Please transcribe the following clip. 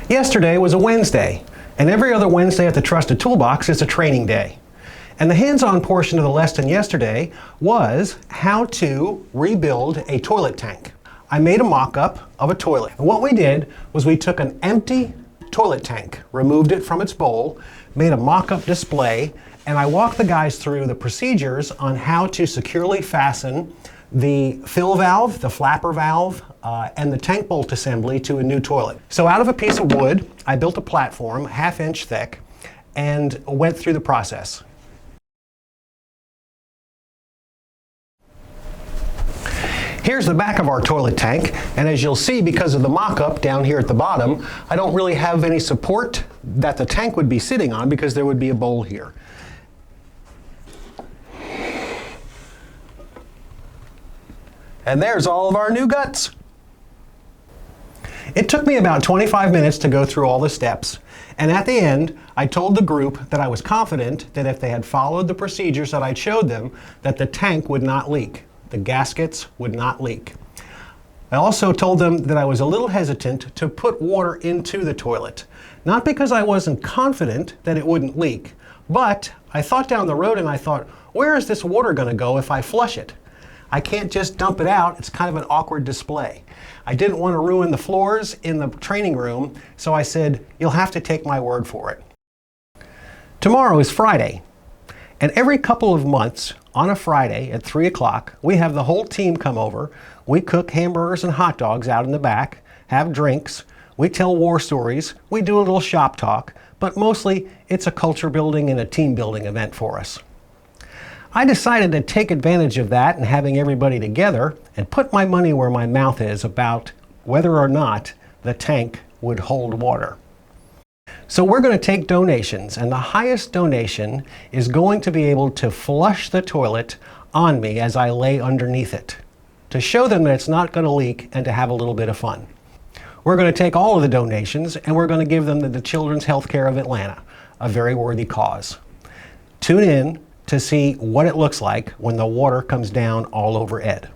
Yesterday was a Wednesday, and every other Wednesday at the Trusted Toolbox is a training day. And the hands-on portion of the lesson yesterday was how to rebuild a toilet tank. I made a mock-up of a toilet. And what we did was we took an empty toilet tank, removed it from its bowl, made a mock-up display, and I walked the guys through the procedures on how to securely fasten the fill valve, the flapper valve, and the tank bolt assembly to a new toilet. So out of a piece of wood, I built a platform, ½ inch thick, and went through the process. Here's the back of our toilet tank, and as you'll see, because of the mock-up down here at the bottom, I don't really have any support that the tank would be sitting on because there would be a bowl here. And there's all of our new guts. It took me about 25 minutes to go through all the steps, and at the end, I told the group that I was confident that if they had followed the procedures that I showed them, that the tank would not leak. The gaskets would not leak. I also told them that I was a little hesitant to put water into the toilet. Not because I wasn't confident that it wouldn't leak, but I thought down the road and I thought, where is this water going to go if I flush it? I can't just dump it out. It's kind of an awkward display. I didn't want to ruin the floors in the training room, so I said, you'll have to take my word for it. Tomorrow is Friday, and every couple of months on a Friday at 3 o'clock, we have the whole team come over. We cook hamburgers and hot dogs out in the back, have drinks, we tell war stories, we do a little shop talk, but mostly it's a culture building and a team building event for us. I decided to take advantage of that and having everybody together and put my money where my mouth is about whether or not the tank would hold water. So we're going to take donations, and the highest donation is going to be able to flush the toilet on me as I lay underneath it, to show them that it's not going to leak and to have a little bit of fun. We're going to take all of the donations and we're going to give them to the Children's Healthcare of Atlanta, a very worthy cause. Tune in to see what it looks like when the water comes down all over Ed.